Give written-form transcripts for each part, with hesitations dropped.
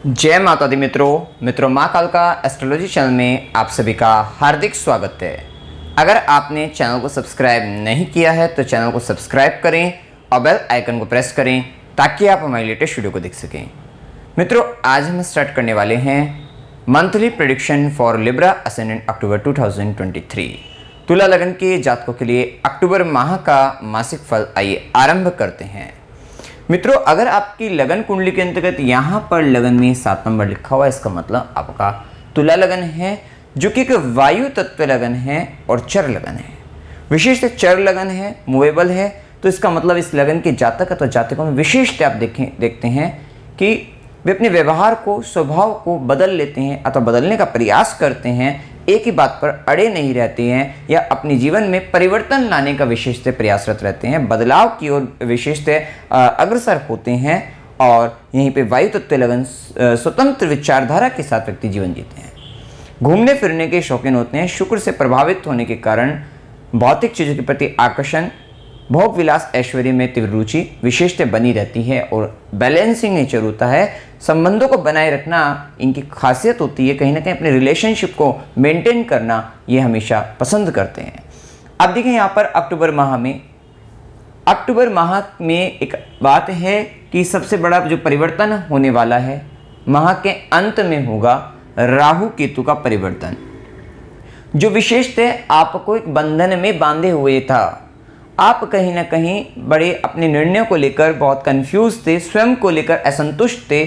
जय माता दी मित्रों माँ कालका एस्ट्रोलॉजी चैनल में आप सभी का हार्दिक स्वागत है। अगर आपने चैनल को सब्सक्राइब नहीं किया है तो चैनल को सब्सक्राइब करें और बेल आइकन को प्रेस करें ताकि आप हमारी लेटेस्ट वीडियो को देख सकें। मित्रों, आज हम स्टार्ट करने वाले हैं monthly prediction for Libra ascendant October 2023। तुला लगन के जातकों के लिए अक्टूबर माह का मासिक फल आइए आरंभ करते हैं। मित्रों, अगर आपकी लगन कुंडली के अंतर्गत यहाँ पर लगन में 7 नंबर लिखा हुआ है, इसका मतलब आपका तुला लगन है, जो कि एक वायु तत्व लगन है और चर लगन है। विशेष चर लगन है, मूवेबल है, तो इसका मतलब इस लगन के जातक अथवा जातकों में विशेषता आप देखते हैं कि वे अपने व्यवहार को, स्वभाव को बदल लेते हैं अथवा बदलने का प्रयास करते हैं, एक ही बात पर अड़े नहीं रहते हैं या अपने जीवन में परिवर्तन लाने का विशेषतः प्रयासरत रहते हैं, बदलाव की ओर विशेषतः अग्रसर होते हैं और यहीं पे वायु तत्व लगन स्वतंत्र विचारधारा के साथ व्यक्ति जीवन जीते हैं। घूमने फिरने के शौकीन होते हैं। शुक्र से प्रभावित होने के कारण भौतिक चीज़ों के प्रति आकर्षण, भोग विलास, ऐश्वर्य में तीव्र रुचि विशेषतः बनी रहती है और बैलेंसिंग नेचर होता है। संबंधों को बनाए रखना इनकी खासियत होती है। कहीं ना कहीं अपने रिलेशनशिप को मेंटेन करना ये हमेशा पसंद करते हैं। अब देखिए यहाँ पर अक्टूबर माह में एक बात है कि सबसे बड़ा जो परिवर्तन होने वाला है माह के अंत में होगा राहु केतु का परिवर्तन, जो विशेषतः आपको एक बंधन में बांधे हुए था। आप कहीं ना कहीं बड़े अपने निर्णयों को लेकर बहुत कंफ्यूज थे, स्वयं को लेकर असंतुष्ट थे।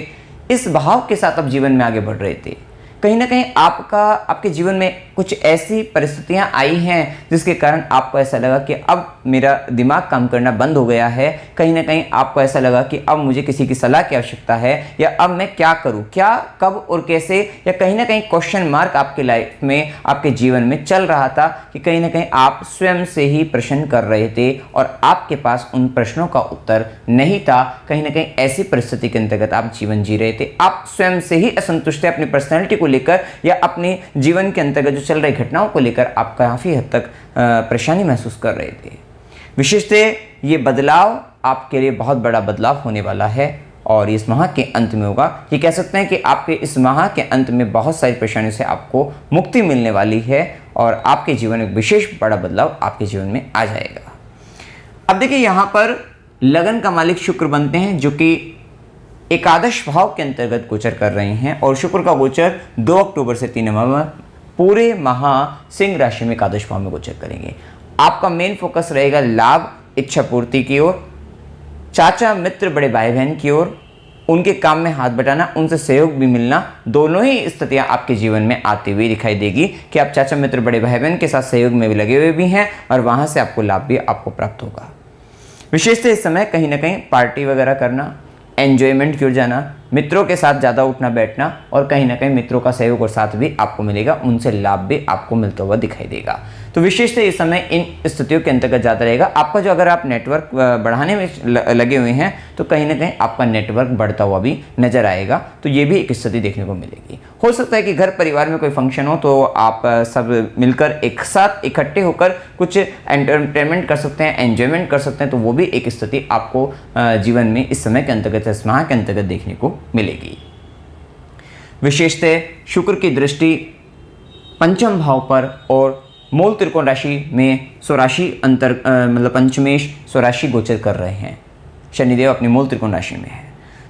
इस भाव के साथ आप जीवन में आगे बढ़ रहे थे। कहीं ना कहीं आपके जीवन में कुछ ऐसी परिस्थितियां आई हैं जिसके कारण आपको ऐसा लगा कि अब मेरा दिमाग काम करना बंद हो गया है। कहीं ना कहीं आपको ऐसा लगा कि अब मुझे किसी की सलाह की आवश्यकता है या अब मैं क्या करूं, क्या, कब और कैसे, या कहीं ना कहीं क्वेश्चन मार्क आपके लाइफ में, आपके जीवन में चल रहा था कि कहीं ना कहीं आप स्वयं से ही प्रश्न कर रहे थे और आपके पास उन प्रश्नों का उत्तर नहीं था। कहीं ना कहीं ऐसी परिस्थिति के अंतर्गत आप जीवन जी रहे थे। आप स्वयं से ही असंतुष्ट थे, अपनी पर्सनैलिटी को लेकर या अपने जीवन के अंतर्गत जो चल रही घटनाओं को लेकर आप काफ़ी हद तक परेशानी महसूस कर रहे थे। विशेषतः ये बदलाव आपके लिए बहुत बड़ा बदलाव होने वाला है और इस माह के अंत में होगा। ये कह सकते हैं कि आपके इस माह के अंत में बहुत सारी परेशानियों से आपको मुक्ति मिलने वाली है और आपके जीवन में विशेष बड़ा बदलाव आपके जीवन में आ जाएगा। अब देखिए, यहाँ पर लगन का मालिक शुक्र बनते हैं, जो कि एकादश भाव के अंतर्गत गोचर कर रहे हैं और शुक्र का गोचर 2 अक्टूबर से 3 नवंबर पूरे माह सिंह राशि में एकादश भाव में गोचर करेंगे। आपका मेन फोकस रहेगा लाभ, इच्छा पूर्ति की ओर, चाचा मित्र बड़े भाई बहन की ओर, उनके काम में हाथ बटाना, उनसे सहयोग भी मिलना। दोनों ही स्थितियां आपके जीवन में आती हुई दिखाई देगी कि आप चाचा मित्र बड़े भाई बहन के साथ सहयोग में भी लगे हुए भी हैं और वहां से आपको लाभ भी आपको प्राप्त होगा। विशेषतः इस समय कहीं ना कहीं पार्टी वगैरह करना, एन्जॉयमेंट की ओर जाना, मित्रों के साथ ज़्यादा उठना बैठना और कहीं ना कहीं मित्रों का सहयोग और साथ भी आपको मिलेगा, उनसे लाभ भी आपको मिलता हुआ दिखाई देगा। तो विशेषतः इस समय इन स्थितियों के अंतर्गत ज़्यादा रहेगा आपका। जो अगर आप नेटवर्क बढ़ाने में लगे हुए हैं तो कहीं ना कहीं आपका नेटवर्क बढ़ता हुआ भी नजर आएगा, तो ये भी एक स्थिति देखने को मिलेगी। हो सकता है कि घर परिवार में कोई फंक्शन हो तो आप सब मिलकर एक साथ इकट्ठे होकर कुछ एंटरटेनमेंट कर सकते हैं, एंजॉयमेंट कर सकते हैं, तो वो भी एक स्थिति आपको जीवन में इस समय के अंतर्गत, इस माह के अंतर्गत देखने को मिलेगी। विशेषतः शुक्र की दृष्टि पंचम भाव पर और मूल त्रिकोण राशि में स्वराशि मतलब पंचमेश स्वराशि गोचर कर रहे हैं। शनिदेव अपनी मूल त्रिकोण राशि में है,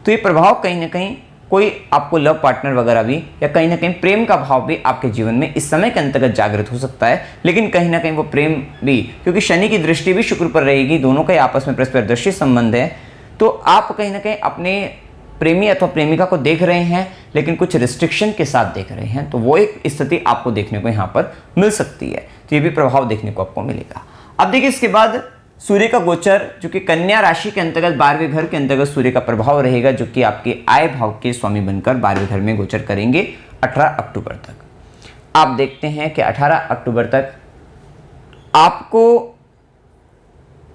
तो ये प्रभाव कहीं ना कहीं कोई आपको लव पार्टनर वगैरह भी या कहीं ना कहीं प्रेम का भाव भी आपके जीवन में इस समय के अंतर्गत जागृत हो सकता है। लेकिन कहीं ना कहीं वो प्रेम भी, क्योंकि शनि की दृष्टि भी शुक्र पर रहेगी, दोनों का आपस में परस्पर दृष्टि संबंध है, तो आप कहीं ना कहीं अपने प्रेमी अथवा प्रेमिका को देख रहे हैं लेकिन कुछ रिस्ट्रिक्शन के साथ देख रहे हैं, तो वो एक स्थिति आपको देखने को यहाँ पर मिल सकती है। तो ये भी प्रभाव देखने को आपको मिलेगा। अब देखिए, इसके बाद सूर्य का गोचर, जो कि कन्या राशि के अंतर्गत 12वें घर के अंतर्गत सूर्य का प्रभाव रहेगा, जो कि आपके आय भाव के स्वामी बनकर 12वें घर में गोचर करेंगे 18 अक्टूबर तक। आप देखते हैं कि 18 अक्टूबर तक आपको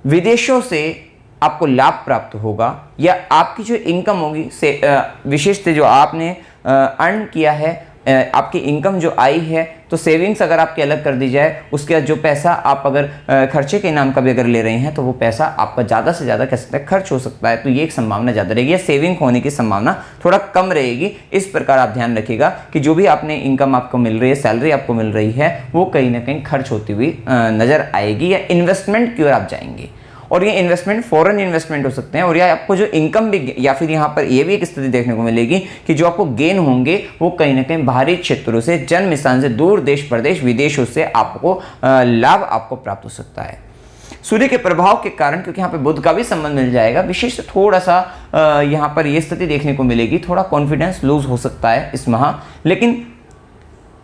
विदेशों से आपको लाभ प्राप्त होगा या आपकी जो इनकम होगी से विशेषतः जो आपने अर्न किया है आपकी इनकम जो आई है तो सेविंग्स अगर आपकी अलग कर दी जाए, उसके बाद जो पैसा आप अगर खर्चे के नाम का भी अगर ले रहे हैं तो वो पैसा आपका ज़्यादा से ज़्यादा कह सकते हैं खर्च हो सकता है, तो ये एक संभावना ज़्यादा रहेगी या सेविंग होने की संभावना थोड़ा कम रहेगी। इस प्रकार आप ध्यान रखिएगा कि जो भी आपने इनकम आपको मिल रही है, सैलरी आपको मिल रही है, वो कहीं ना कहीं खर्च होती हुई नज़र आएगी या इन्वेस्टमेंट की ओर आप जाएंगे। और ये इन्वेस्टमेंट फॉरेन इन्वेस्टमेंट हो सकते हैं, और या आपको जो इनकम भी, या फिर यहाँ पर ये भी एक स्थिति देखने को मिलेगी कि जो आपको गेन होंगे वो कहीं ना कहीं बाहरी क्षेत्रों से, जन्म स्थान से दूर, देश प्रदेश विदेशों से आपको लाभ आपको प्राप्त हो सकता है। सूर्य के प्रभाव के कारण, क्योंकि यहाँ पे बुध का भी संबंध मिल जाएगा, विशेष थोड़ा सा यहाँ पर ये स्थिति देखने को मिलेगी, थोड़ा कॉन्फिडेंस लूज हो सकता है इस माह। लेकिन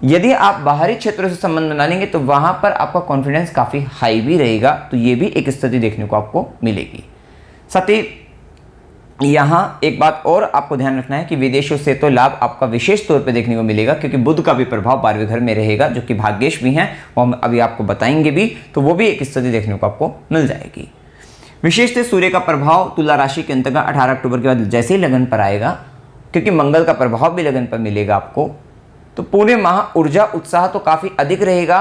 यदि आप बाहरी क्षेत्रों से संबंध बना लेंगे तो वहां पर आपका कॉन्फिडेंस काफी हाई भी रहेगा, तो ये भी एक स्थिति देखने को आपको मिलेगी। साथ ही यहां एक बात और आपको ध्यान रखना है कि विदेशों से तो लाभ आपका विशेष तौर पे देखने को मिलेगा, क्योंकि बुध का भी प्रभाव 12वें घर में रहेगा, जो कि भाग्येश भी हैं, वो हम अभी आपको बताएंगे भी, तो वो भी एक स्थिति देखने को आपको मिल जाएगी। विशेषतः सूर्य का प्रभाव तुला राशि के अंतर्गत 18 अक्टूबर के बाद जैसे ही लगन पर आएगा, क्योंकि मंगल का प्रभाव भी लगन पर मिलेगा आपको, तो पूरे माह ऊर्जा उत्साह तो काफ़ी अधिक रहेगा।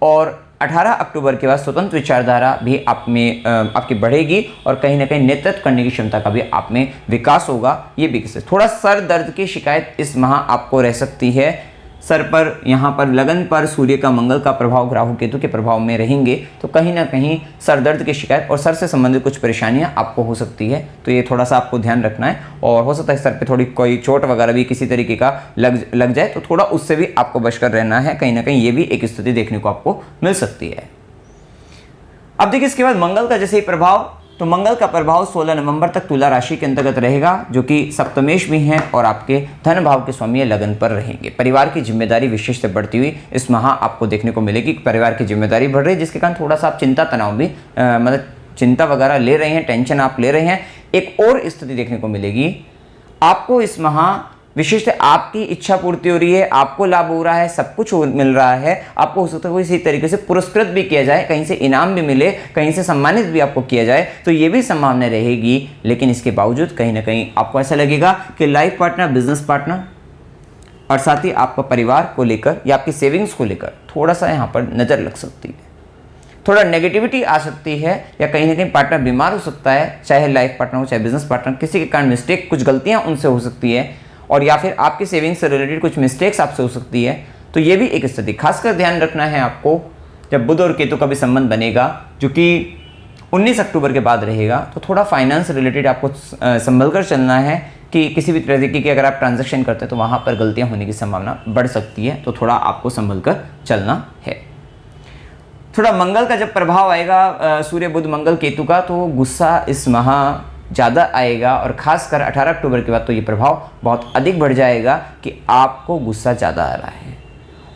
और 18 अक्टूबर के बाद स्वतंत्र विचारधारा भी आप में आपकी बढ़ेगी, और कहीं ना कहीं नेतृत्व करने की क्षमता का भी आप में विकास होगा। ये भी किसी थोड़ा सर दर्द की शिकायत इस माह आपको रह सकती है। सर पर, यहाँ पर लगन पर सूर्य का, मंगल का प्रभाव राहु केतु के प्रभाव में रहेंगे, तो कहीं ना कहीं सर दर्द की शिकायत और सर से संबंधित कुछ परेशानियाँ आपको हो सकती है, तो ये थोड़ा सा आपको ध्यान रखना है। और हो सकता है सर पे थोड़ी कोई चोट वगैरह भी किसी तरीके का लग जाए, तो थोड़ा उससे भी आपको बचकर रहना है। कहीं ना कहीं ये भी एक स्थिति देखने को आपको मिल सकती है। अब देखिए इसके बाद मंगल का जैसे ही प्रभाव, तो मंगल का प्रभाव 16 नवंबर तक तुला राशि के अंतर्गत रहेगा, जो कि सप्तमेश भी हैं और आपके धन भाव के स्वामी लगन पर रहेंगे। परिवार की जिम्मेदारी विशेष से बढ़ती हुई इस माह आपको देखने को मिलेगी। परिवार की जिम्मेदारी बढ़ रही है, जिसके कारण थोड़ा सा आप चिंता तनाव भी मतलब चिंता वगैरह ले रहे हैं, टेंशन आप ले रहे हैं। एक और स्थिति देखने को मिलेगी आपको इस माह, विशेषतः आपकी इच्छा पूर्ति हो रही है, आपको लाभ हो रहा है, सब कुछ मिल रहा है। आपको हो सकता है इसी तरीके से पुरस्कृत भी किया जाए, कहीं से इनाम भी मिले, कहीं से सम्मानित भी आपको किया जाए, तो ये भी संभावना रहेगी। लेकिन इसके बावजूद कहीं ना कहीं आपको ऐसा लगेगा कि लाइफ पार्टनर, बिजनेस पार्टनर और साथ ही आपका परिवार को लेकर या आपकी सेविंग्स को लेकर थोड़ा सा यहाँ पर नज़र लग सकती है, थोड़ा नेगेटिविटी आ सकती है, या कहीं ना कहीं पार्टनर बीमार हो सकता है, चाहे लाइफ पार्टनर हो चाहे बिजनेस पार्टनर, किसी के कारण मिस्टेक, कुछ गलतियाँ उनसे हो सकती है, और या फिर आपकी सेविंग्स से रिलेटेड कुछ मिस्टेक्स आपसे हो सकती है। तो ये भी एक स्थिति खासकर ध्यान रखना है आपको। जब बुध और केतु का भी संबंध बनेगा, जो कि 19 अक्टूबर के बाद रहेगा, तो थोड़ा फाइनेंस रिलेटेड आपको संभल कर चलना है कि किसी भी तरीके की अगर आप ट्रांजैक्शन करते हैं तो वहाँ पर गलतियाँ होने की संभावना बढ़ सकती है, तो थोड़ा आपको संभल कर चलना है। थोड़ा मंगल का जब प्रभाव आएगा, सूर्य बुध मंगल केतु का, तो गुस्सा इस माह ज़्यादा आएगा, और ख़ासकर 18 अक्टूबर के बाद तो ये प्रभाव बहुत अधिक बढ़ जाएगा कि आपको गुस्सा ज़्यादा आ रहा है।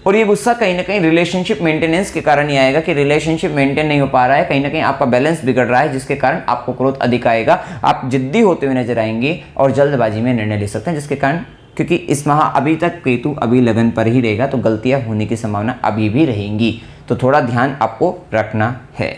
और ये गुस्सा कहीं ना कहीं रिलेशनशिप मेंटेनेंस के कारण ही आएगा कि रिलेशनशिप मेंटेन नहीं हो पा रहा है, कहीं ना कहीं आपका बैलेंस बिगड़ रहा है, जिसके कारण आपको क्रोध अधिक आएगा। आप जिद्दी होते हुए नजर आएंगे और जल्दबाजी में निर्णय ले सकते हैं, जिसके कारण, क्योंकि इस माह अभी तक केतु अभी लगन पर ही रहेगा, तो गलतियाँ होने की संभावना अभी भी रहेंगी, तो थोड़ा ध्यान आपको रखना है।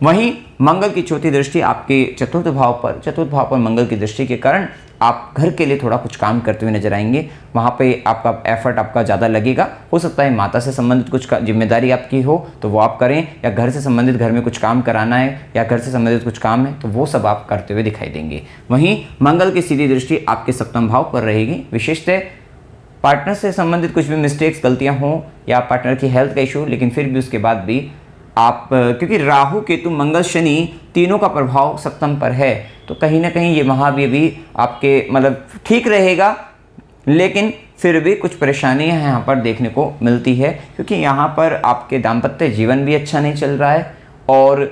वहीं मंगल की चौथी दृष्टि आपके चतुर्थ भाव पर मंगल की दृष्टि के कारण आप घर के लिए थोड़ा कुछ काम करते हुए नजर आएंगे। वहाँ पे आपका एफर्ट आपका ज़्यादा लगेगा। हो सकता है माता से संबंधित कुछ जिम्मेदारी आपकी हो तो वो आप करें, या घर से संबंधित घर में कुछ काम कराना है या घर से संबंधित कुछ काम है तो वो सब आप करते हुए दिखाई देंगे। वहीं मंगल की सीधी दृष्टि आपके सप्तम भाव पर रहेगी। विशेषतः पार्टनर से संबंधित कुछ भी मिस्टेक्स, गलतियाँ हों, या पार्टनर की हेल्थ का इशू, लेकिन फिर भी उसके बाद भी आप, क्योंकि राहु केतु मंगल शनि तीनों का प्रभाव सप्तम पर है, तो कहीं ना कहीं ये महाव्य भी आपके मतलब ठीक रहेगा, लेकिन फिर भी कुछ परेशानियां यहाँ पर देखने को मिलती है, क्योंकि यहाँ पर आपके दाम्पत्य जीवन भी अच्छा नहीं चल रहा है। और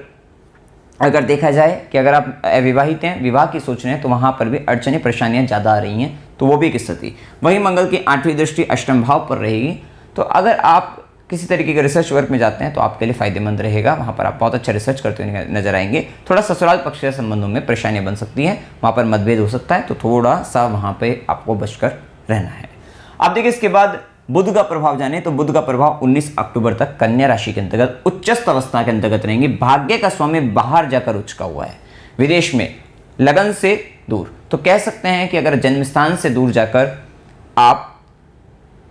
अगर देखा जाए कि अगर आप अविवाहित हैं, विवाह की सोच रहे हैं, तो वहाँ पर भी अड़चने परेशानियाँ ज़्यादा आ रही हैं, तो वो भी एक स्थिति। वहीं मंगल की 8वीं दृष्टि अष्टम भाव पर रहेगी, तो अगर आप किसी तरीके के रिसर्च वर्क में जाते हैं तो आपके लिए फायदेमंद रहेगा। वहाँ पर आप बहुत अच्छा रिसर्च करते हुए नजर आएंगे। थोड़ा ससुराल पक्ष के संबंधों में परेशानियाँ बन सकती हैं, वहाँ पर मतभेद हो सकता है, तो थोड़ा सा वहाँ पे आपको बचकर रहना है। आप देखिए इसके बाद बुध का प्रभाव जाने, तो बुध का प्रभाव 19 अक्टूबर तक कन्या राशि के अंतर्गत उच्चस्थ अवस्था के अंतर्गत रहेंगे। भाग्य का स्वामी बाहर जाकर उचका हुआ है, विदेश में, लगन से दूर, तो कह सकते हैं कि अगर जन्म स्थान से दूर जाकर आप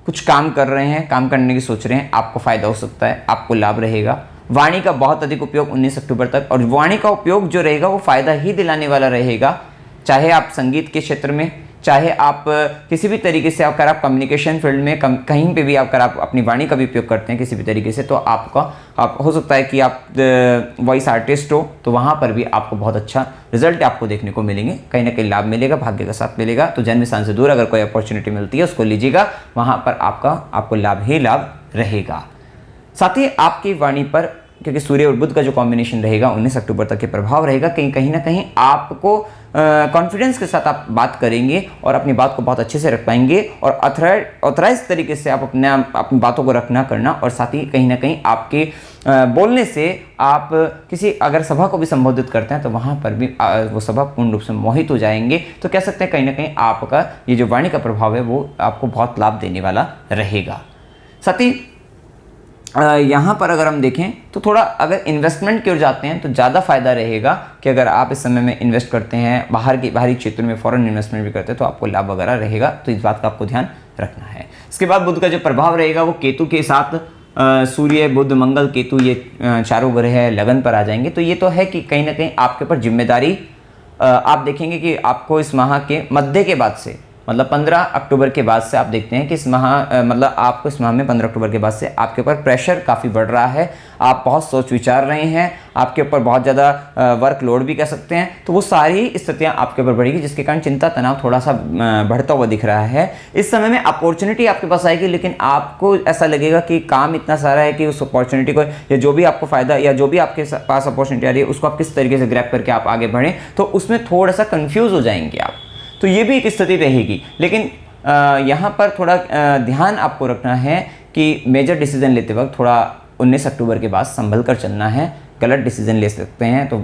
कुछ काम कर रहे हैं, काम करने की सोच रहे हैं, आपको फ़ायदा हो सकता है, आपको लाभ रहेगा। वाणी का बहुत अधिक उपयोग 19 अक्टूबर तक, और वाणी का उपयोग जो रहेगा वो फ़ायदा ही दिलाने वाला रहेगा। चाहे आप संगीत के क्षेत्र में, चाहे आप किसी भी तरीके से अगर आप कम्युनिकेशन फील्ड में कहीं पे भी अगर आप अपनी वाणी का भी उपयोग करते हैं किसी भी तरीके से, तो आप हो सकता है कि आप वॉइस आर्टिस्ट हो, तो वहाँ पर भी आपको बहुत अच्छा रिजल्ट आपको देखने को मिलेंगे, कहीं ना कहीं लाभ मिलेगा, भाग्य का साथ मिलेगा। तो जन्म स्थान से दूर अगर कोई अपॉर्चुनिटी मिलती है उसको लीजिएगा, वहाँ पर आपको लाभ ही लाभ रहेगा। साथ ही आपकी वाणी पर, क्योंकि सूर्य और बुध का जो कॉम्बिनेशन रहेगा 19 अक्टूबर तक के प्रभाव रहेगा, कहीं ना कहीं आपको कॉन्फिडेंस के साथ आप बात करेंगे और अपनी बात को बहुत अच्छे से रख पाएंगे, और ऑथराइज तरीके से आप अपनी बातों को रखना करना, और साथ ही कहीं ना कहीं आपके बोलने से आप किसी अगर सभा को भी संबोधित करते हैं तो वहाँ पर भी वो सभा पूर्ण रूप से मोहित हो जाएंगे। तो कह सकते हैं कहीं ना कहीं आपका ये जो वाणी का प्रभाव है वो आपको बहुत लाभ देने वाला रहेगा। साथ ही यहाँ पर अगर हम देखें तो थोड़ा अगर इन्वेस्टमेंट की ओर जाते हैं तो ज़्यादा फायदा रहेगा कि अगर आप इस समय में इन्वेस्ट करते हैं, बाहरी क्षेत्र में फॉरेन इन्वेस्टमेंट भी करते हैं, तो आपको लाभ वगैरह रहेगा। तो इस बात का आपको ध्यान रखना है। इसके बाद बुध का जो प्रभाव रहेगा वो केतु के साथ, सूर्य बुध मंगल केतु ये चारों ग्रह लगन पर आ जाएंगे। तो ये तो है कि कहीं ना कहीं आपके ऊपर जिम्मेदारी, आप देखेंगे कि आपको इस माह के मध्य के बाद से, मतलब 15 अक्टूबर के बाद से आप देखते हैं कि इस माह मतलब आपको इस माह में 15 अक्टूबर के बाद से आपके ऊपर प्रेशर काफ़ी बढ़ रहा है, आप बहुत सोच विचार रहे हैं, आपके ऊपर बहुत ज़्यादा वर्कलोड भी कह सकते हैं। तो वो सारी स्थितियां आपके ऊपर बढ़ेगी, जिसके कारण चिंता तनाव थोड़ा सा बढ़ता हुआ दिख रहा है। इस समय में अपॉर्चुनिटी आपके पास आएगी, लेकिन आपको ऐसा लगेगा कि काम इतना सारा है कि उस अपॉर्चुनिटी को, या जो भी आपको फ़ायदा या जो भी आपके पास अपॉर्चुनिटी आ रही है उसको आप किस तरीके से ग्रैब करके आप आगे बढ़ें, तो उसमें थोड़ा सा कन्फ्यूज़ हो जाएंगे आप। तो ये भी एक स्थिति रहेगी। लेकिन यहाँ पर थोड़ा ध्यान आपको रखना है कि मेजर डिसीजन लेते वक्त थोड़ा 19 अक्टूबर के बाद संभल कर चलना है, गलत डिसीजन ले सकते हैं, तो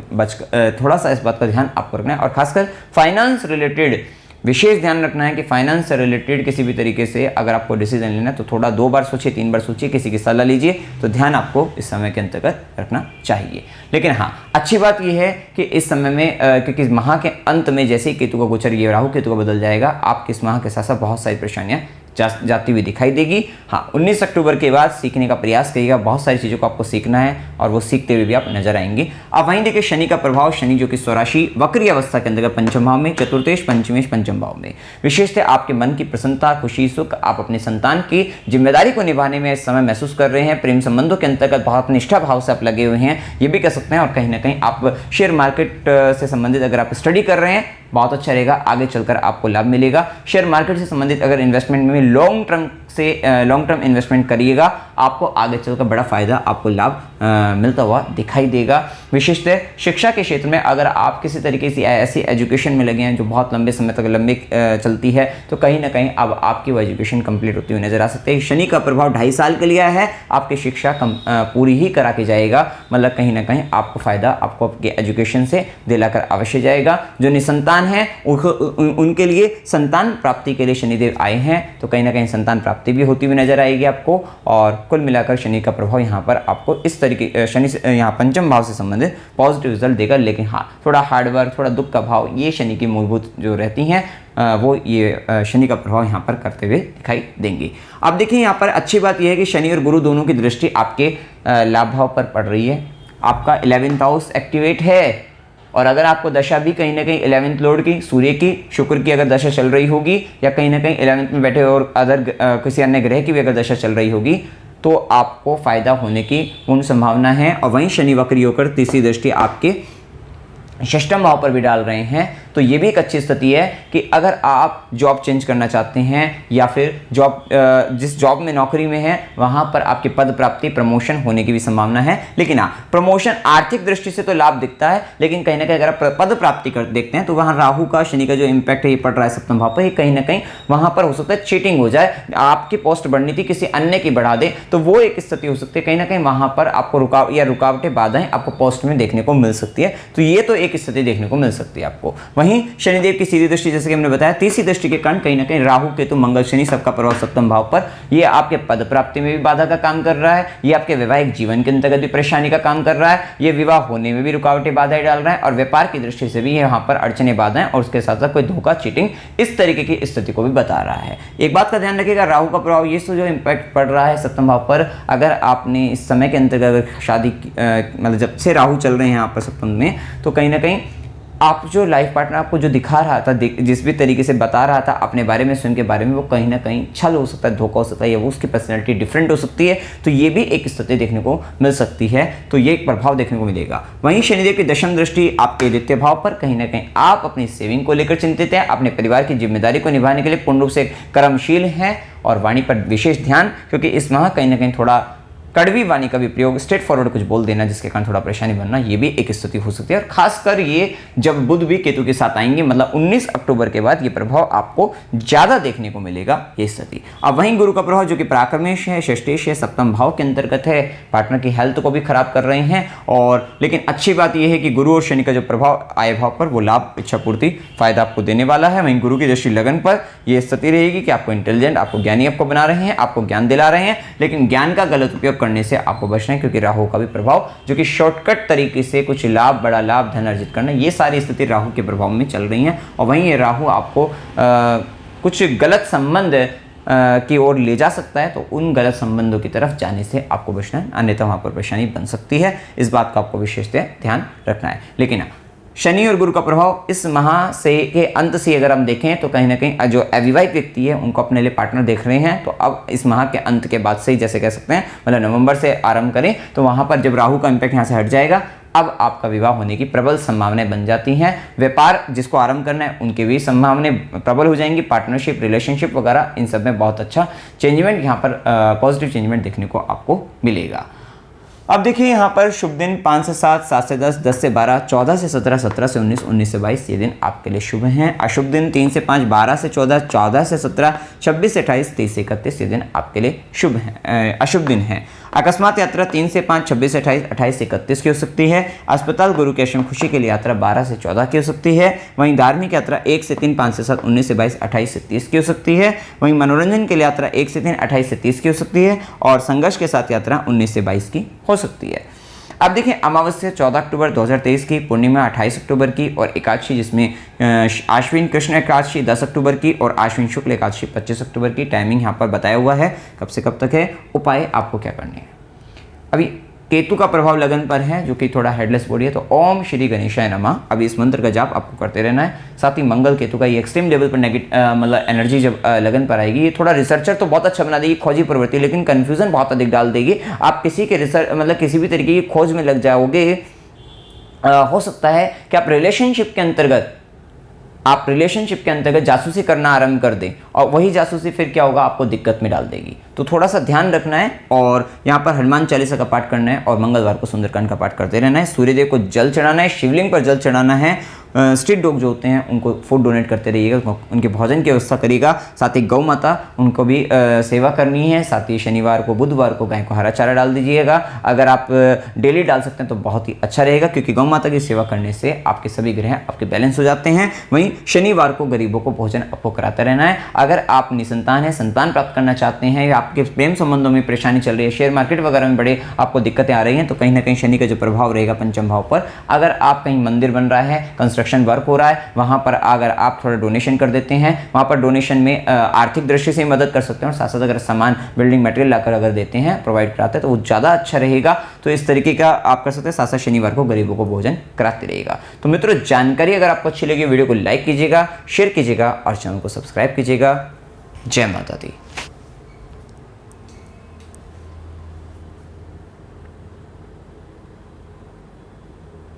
थोड़ा सा इस बात का ध्यान आपको रखना है। और खासकर फाइनेंस रिलेटेड विशेष ध्यान रखना है कि फाइनेंस से रिलेटेड किसी भी तरीके से अगर आपको डिसीजन लेना है तो थोड़ा 2 बार सोचिए, 3 बार सोचिए, किसी की सलाह लीजिए, तो ध्यान आपको इस समय के अंतर्गत रखना चाहिए। लेकिन हाँ, अच्छी बात यह है कि इस समय में क्योंकि माह के अंत में जैसे ही केतु का गोचर, ये राहु केतु का बदल जाएगा, आपके इस माह के साथ साथ बहुत सारी परेशानियाँ जाती हुई दिखाई देगी। हाँ, 19 अक्टूबर के बाद सीखने का प्रयास करिएगा, बहुत सारी चीज़ों को आपको सीखना है और वो सीखते हुए भी आप नजर आएंगे। अब वहीं देखिए शनि का प्रभाव, शनि जो कि स्वराशि वक्री अवस्था के अंतर्गत पंचम भाव में, चतुर्थेश पंचमेश पंचम भाव में, विशेषतः आपके मन की प्रसन्नता, खुशी, सुख, आप अपने संतान की जिम्मेदारी को निभाने में इस समय महसूस कर रहे हैं। प्रेम संबंधों के अंतर्गत बहुत निष्ठा भाव से आप लगे हुए हैं, ये भी कह सकते हैं। और कहीं ना कहीं आप शेयर मार्केट से संबंधित अगर आप स्टडी कर रहे हैं, बहुत अच्छा रहेगा, आगे चलकर आपको लाभ मिलेगा। शेयर मार्केट से संबंधित अगर इन्वेस्टमेंट में लॉन्ग टर्म इन्वेस्टमेंट करिएगा, आपको आगे चलकर बड़ा फायदा, आपको लाभ मिलता हुआ दिखाई देगा। विशेषतः शिक्षा के क्षेत्र में अगर आप किसी तरीके से ऐसी एजुकेशन में लगे हैं जो बहुत लंबे समय तक चलती है, तो कहीं ना कहीं अब आपकी वो एजुकेशन कंप्लीट होती हुई नजर आ सकती है। शनि का प्रभाव 2.5 साल के लिए है, आपकी शिक्षा पूरी ही करा के जाएगा, मतलब कहीं ना कहीं आपको फायदा आपको आपके एजुकेशन से दिलाकर अवश्य जाएगा। जो निसंतान हैं उनके लिए संतान प्राप्ति के लिए शनिदेव आए हैं, तो कहीं ना कहीं संतान प्राप्ति भी होती हुई नजर आएगी आपको। और कुल मिलाकर शनि का प्रभाव यहाँ पर आपको इस तरीके शनि से यहाँ पंचम भाव से संबंधित पॉजिटिव रिजल्ट देगा। लेकिन हाँ, थोड़ा हार्डवर्क, थोड़ा दुख का भाव, ये शनि की मूलभूत जो रहती हैं वो ये शनि का प्रभाव यहाँ पर करते हुए दिखाई देंगे। अब देखिए यहाँ पर अच्छी बात यह है कि शनि और गुरु दोनों की दृष्टि आपके लाभ भाव पर पड़ रही है। आपका 11th हाउस एक्टिवेट है, और अगर आपको दशा भी कहीं ना कहीं 11th लॉर्ड की, सूर्य की, शुक्र की अगर दशा चल रही होगी, या कहीं ना कहीं 11th में बैठे और किसी अन्य ग्रह की भी अगर दशा चल रही होगी, तो आपको फायदा होने की पूर्ण संभावना है। और वहीं शनि वक्री होकर तीसरी दृष्टि आपके षष्ठम भाव पर भी डाल रहे हैं, तो ये भी एक अच्छी स्थिति है कि अगर आप जॉब चेंज करना चाहते हैं या फिर जिस जॉब में नौकरी में है वहाँ पर आपकी पद प्राप्ति, प्रमोशन होने की भी संभावना है। लेकिन हाँ, प्रमोशन आर्थिक दृष्टि से तो लाभ दिखता है, लेकिन कहीं ना कहीं अगर आप पद प्राप्ति कर देखते हैं तो वहाँ राहु का, शनि का जो इम्पैक्ट है ये पड़ रहा है सप्तम भाव पर, कहीं ना कहीं वहाँ पर हो सकता है चीटिंग हो जाए, आपकी पोस्ट बढ़नी थी किसी अन्य की बढ़ा दे, तो वो एक स्थिति हो सकती है। कहीं ना कहीं वहाँ पर आपको रुकावटें, बाधाएं आपको पोस्ट में देखने को मिल सकती है, तो ये तो एक स्थिति देखने को मिल सकती है आपको। वहीं शनिदेव की सीधी दृष्टि जैसे कि हमने बताया, तीसरी दृष्टि के कारण कहीं ना कहीं राहु केतु मंगल शनि सबका प्रभाव सप्तम भाव पर, ये आपके पद प्राप्ति में भी बाधा का काम कर रहा है, ये आपके वैवाहिक जीवन के अंतर्गत भी परेशानी का काम कर रहा है, ये विवाह होने में भी रुकावटें बाधाएं डाल रहा है, और व्यापार की दृष्टि से भी यहाँ पर अड़चने बाधाएं, और उसके साथ साथ कोई धोखा चीटिंग इस तरीके की स्थिति को भी बता रहा है। एक बात का ध्यान रखिएगा, राहु का प्रभाव ये जो इम्पैक्ट पड़ रहा है सप्तम भाव पर, अगर आपने इस समय के अंतर्गत शादी मतलब जब से राहु चल रहे हैं यहाँ पर सप्तम में, तो कहीं ना कहीं आप जो लाइफ पार्टनर आपको जो दिखा रहा था, जिस भी तरीके से बता रहा था अपने बारे में, स्वयं के बारे में, वो कहीं ना कहीं छल हो सकता है, धोखा हो सकता है, या वो उसकी पर्सनैलिटी डिफरेंट हो सकती है, तो ये भी एक स्थिति देखने को मिल सकती है, तो ये एक प्रभाव देखने को मिलेगा। वहीं शनिदेव की दशम दृष्टि आपके द्वितीय भाव पर, कहीं ना कहीं आप अपनी सेविंग को लेकर चिंतित हैं, अपने परिवार की जिम्मेदारी को निभाने के लिए पूर्ण रूप से कर्मशील हैं, और वाणी पर विशेष ध्यान, क्योंकि इस माह कहीं ना कहीं थोड़ा कड़वी वाणी का भी प्रयोग, स्ट्रेट फॉरवर्ड कुछ बोल देना, जिसके कारण थोड़ा परेशानी बनना, ये भी एक स्थिति हो सकती है। और खासकर ये जब बुध भी केतु के साथ आएंगे, मतलब 19 अक्टूबर के बाद ये प्रभाव आपको ज्यादा देखने को मिलेगा, ये स्थिति। अब वहीं गुरु का प्रभाव जो कि पराक्रमेश है, षष्ठेश है, सप्तम भाव के अंतर्गत है, पार्टनर की हेल्थ को भी खराब कर रहे हैं, और लेकिन अच्छी बात यह है कि गुरु और शनि का जो प्रभाव आय भाव पर, वो लाभ, इच्छा पूर्ति, फायदा आपको देने वाला है। वहीं गुरु की दृष्टि लगन पर यह स्थिति रहेगी कि आपको इंटेलिजेंट, आपको ज्ञानी आपको बना रहे हैं, आपको ज्ञान दिला रहे हैं, लेकिन ज्ञान का गलत उपयोग करने से आपको बचना है, क्योंकि राहु का भी प्रभाव जो कि शॉर्टकट तरीके से कुछ लाभ, बड़ा लाभ, धन अर्जित करना, ये सारी स्थिति राहु के प्रभाव में चल रही हैं। और वहीं ये राहु आपको कुछ गलत संबंध की ओर ले जा सकता है, तो उन गलत संबंधों की तरफ जाने से आपको बचना है, अन्यथा वहां पर परेशानी बन सकती है। इस बात का आपको विशेषतः ध्यान रखना है। लेकिन शनि और गुरु का प्रभाव इस माह से के अंत से अगर हम देखें, तो कहीं ना कहीं जो अविवाहित व्यक्ति है उनको अपने लिए पार्टनर देख रहे हैं, तो अब इस माह के अंत के बाद से ही, जैसे कह सकते हैं, मतलब नवंबर से आरंभ करें, तो वहां पर जब राहु का इम्पैक्ट यहाँ से हट जाएगा, अब आपका विवाह होने की प्रबल संभावनाएं बन जाती हैं। व्यापार जिसको आरंभ करना है उनकी भी संभावनाएं प्रबल हो जाएंगी। पार्टनरशिप, रिलेशनशिप वगैरह, इन सब में बहुत अच्छा चेंजमेंट, यहाँ पर पॉजिटिव चेंजमेंट देखने को आपको मिलेगा। अब देखिए यहाँ पर शुभ दिन 5 से 7, 7 से 10, 10 से 12, 14 से 17, 17 से 19, 19 से 22 ये दिन आपके लिए शुभ हैं। अशुभ दिन 3 से 5, 12 से 14, 14 से 17, 26 से 28, 30 से 31 ये दिन आपके लिए शुभ हैं, अशुभ दिन है। अकस्मात यात्रा 3 से 5, 26 से 28, 28 से 31 की हो सकती है। अस्पताल, गुरु के आश्रम, खुशी के लिए यात्रा 12 से 14 की हो सकती है। वहीं धार्मिक यात्रा 1 से 3, 5 से 7, 19 से 22, 28 से 30 की हो सकती है। वहीं मनोरंजन के लिए यात्रा 1 से 3, 28 से 30 की हो सकती है, और संघर्ष के साथ यात्रा 19 से 22 की हो सकती है। अब देखिए अमावस्या 14 अक्टूबर 2023 की, पूर्णिमा 28 अक्टूबर की, और एकादशी जिसमें आश्विन कृष्ण एकादशी 10 अक्टूबर की, और आश्विन शुक्ल एकादशी 25 अक्टूबर की। टाइमिंग यहाँ पर बताया हुआ है कब से कब तक है। उपाय आपको क्या करने हैं। अभी केतु का प्रभाव लगन पर है, जो कि थोड़ा हेडलेस बॉडी है, तो ओम श्री गणेशाय नमः, अभी इस मंत्र का जाप आपको करते रहना है। साथ ही मंगल केतु का ये एक्सट्रीम लेवल पर मतलब एनर्जी जब लगन पर आएगी, ये थोड़ा रिसर्चर तो बहुत अच्छा बना देगी, खोजी प्रवृत्ति, लेकिन कंफ्यूजन बहुत अधिक डाल देगी। आप किसी के रिसर्च मतलब किसी भी तरीके की खोज में लग जाओगे। हो सकता है कि आप रिलेशनशिप के अंतर्गत जासूसी करना आरंभ कर दें, और वही जासूसी फिर क्या होगा, आपको दिक्कत में डाल देगी। तो थोड़ा सा ध्यान रखना है, और यहाँ पर हनुमान चालीसा का पाठ करना है, और मंगलवार को सुंदरकांड का पाठ करते रहना है। सूर्यदेव को जल चढ़ाना है, शिवलिंग पर जल चढ़ाना है। स्ट्रीट डॉग जो होते हैं उनको फूड डोनेट करते रहिएगा, उनके भोजन की व्यवस्था करिएगा। साथ ही गौ माता, उनको भी सेवा करनी है। साथ ही शनिवार को, बुधवार को गाय को हरा चारा डाल दीजिएगा। अगर आप डेली डाल सकते हैं तो बहुत ही अच्छा रहेगा, क्योंकि गौ माता की सेवा करने से आपके सभी ग्रह आपके बैलेंस हो जाते हैं। वहीं शनिवार को गरीबों को भोजन आपको कराते रहना है। अगर आप निसंतान हैं, संतान प्राप्त करना चाहते हैं, या आपके प्रेम संबंधों में परेशानी चल रही है, शेयर मार्केट वगैरह में बड़े आपको दिक्कतें आ रही हैं, तो कहीं ना कहीं शनि का जो प्रभाव रहेगा पंचम भाव पर, अगर आप कहीं मंदिर बन रहा है, कंस्ट्रक्शन वर्क हो रहा है, वहां पर अगर आप थोड़ा डोनेशन कर देते हैं, वहां पर डोनेशन में आर्थिक दृष्टि से मदद कर सकते हैं, और साथ साथ अगर सामान, बिल्डिंग मटेरियल लाकर अगर देते हैं, प्रोवाइड कराते हैं, तो वो ज़्यादा अच्छा रहेगा। तो इस तरीके का आप कर सकते हैं। साथ साथ शनिवार को गरीबों को भोजन कराते रहेगा। तो मित्रों, जानकारी अगर आपको अच्छी लगी, वीडियो को लाइक कीजिएगा, शेयर कीजिएगा, और चैनल को सब्सक्राइब कीजिएगा। जय माता दी।